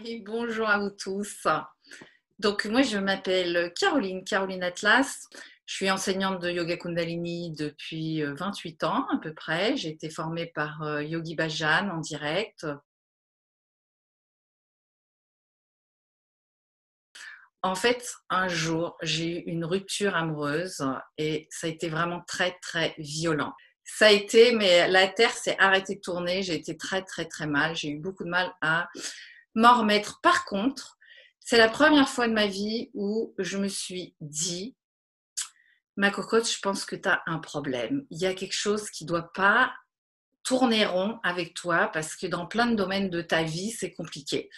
Et bonjour à vous tous. Donc moi je m'appelle Caroline Atlas. Je suis enseignante de yoga Kundalini depuis 28 ans à peu près. J'ai été formée par Yogi Bhajan en direct. En fait, un jour, j'ai eu une rupture amoureuse et ça a été vraiment très très violent. Ça a été, mais la terre s'est arrêtée de tourner. J'ai été très très très mal. J'ai eu beaucoup de mal à m'en remettre. Par contre, c'est la première fois de ma vie où je me suis dit, ma cocotte, je pense que tu as un problème. Il y a quelque chose qui ne doit pas tourner rond avec toi parce que dans plein de domaines de ta vie, c'est compliqué.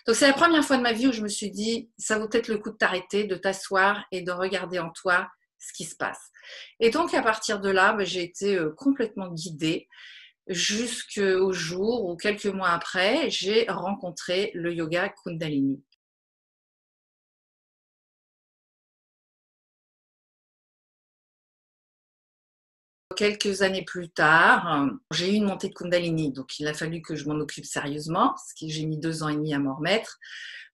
Donc c'est la première fois de ma vie où je me suis dit, ça vaut peut-être le coup de t'arrêter, de t'asseoir et de regarder en toi ce qui se passe. Et donc à partir de là, j'ai été complètement guidée jusqu'au jour où quelques mois après, j'ai rencontré le yoga Kundalini. Quelques années plus tard, j'ai eu une montée de Kundalini, donc il a fallu que je m'en occupe sérieusement, parce que j'ai mis 2 ans et demi à m'en remettre.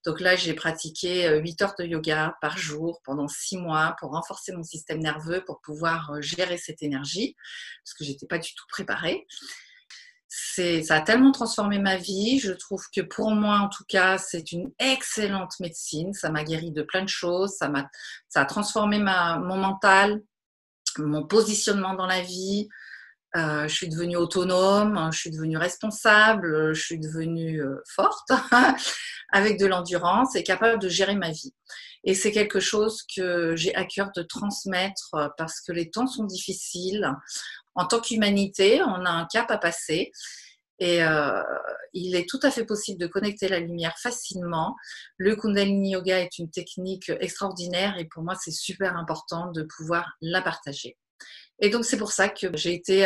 Donc là, j'ai pratiqué 8 heures de yoga par jour pendant 6 mois pour renforcer mon système nerveux, pour pouvoir gérer cette énergie, parce que j'étais pas du tout préparée. Ça a tellement transformé ma vie. Je trouve que pour moi, en tout cas, c'est une excellente médecine. Ça m'a guéri de plein de choses. Ça a transformé mon mental, mon positionnement dans la vie. Je suis devenue autonome, je suis devenue responsable, je suis devenue forte, avec de l'endurance et capable de gérer ma vie. Et c'est quelque chose que j'ai à cœur de transmettre parce que les temps sont difficiles. En tant qu'humanité, on a un cap à passer et il est tout à fait possible de connecter la lumière facilement. Le Kundalini Yoga est une technique extraordinaire et pour moi, c'est super important de pouvoir la partager. Et donc, c'est pour ça que j'ai été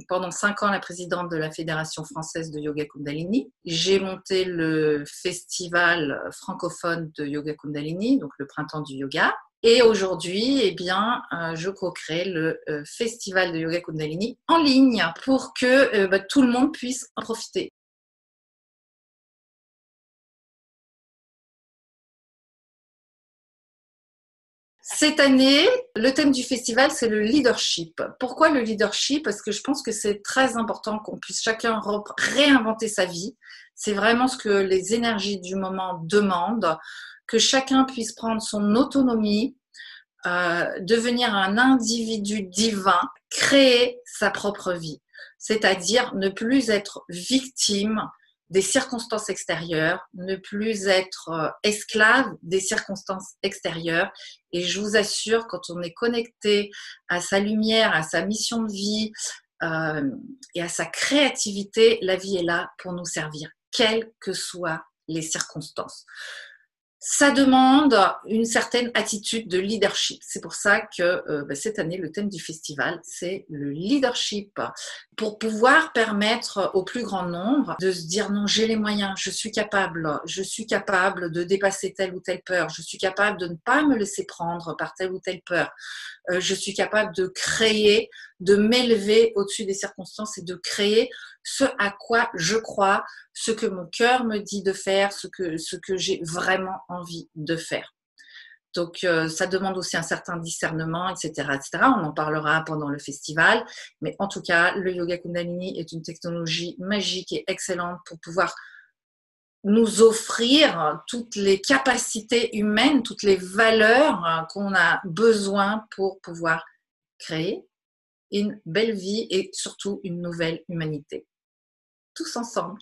pendant 5 ans la présidente de la Fédération française de yoga Kundalini. J'ai monté le festival francophone de yoga Kundalini, donc le printemps du yoga. Et aujourd'hui, eh bien, je co-crée le festival de yoga Kundalini en ligne pour que tout le monde puisse en profiter. Cette année, le thème du festival, c'est le leadership. Pourquoi le leadership? Parce que je pense que c'est très important qu'on puisse chacun réinventer sa vie. C'est vraiment ce que les énergies du moment demandent, que chacun puisse prendre son autonomie, devenir un individu divin, créer sa propre vie. C'est-à-dire ne plus être victime des circonstances extérieures, ne plus être esclave des circonstances extérieures. Et je vous assure, quand on est connecté à sa lumière, à sa mission de vie et à sa créativité, la vie est là pour nous servir, quelles que soient les circonstances. Ça demande une certaine attitude de leadership. C'est pour ça que cette année, le thème du festival, c'est le leadership. Pour pouvoir permettre au plus grand nombre de se dire non, j'ai les moyens, je suis capable de dépasser telle ou telle peur, je suis capable de ne pas me laisser prendre par telle ou telle peur, je suis capable de créer, de m'élever au-dessus des circonstances et de créer ce à quoi je crois, ce que mon cœur me dit de faire, ce que j'ai vraiment envie de faire. Donc, ça demande aussi un certain discernement, etc., etc. On en parlera pendant le festival. Mais en tout cas, le yoga Kundalini est une technologie magique et excellente pour pouvoir nous offrir toutes les capacités humaines, toutes les valeurs qu'on a besoin pour pouvoir créer une belle vie et surtout une nouvelle humanité. Tous ensemble.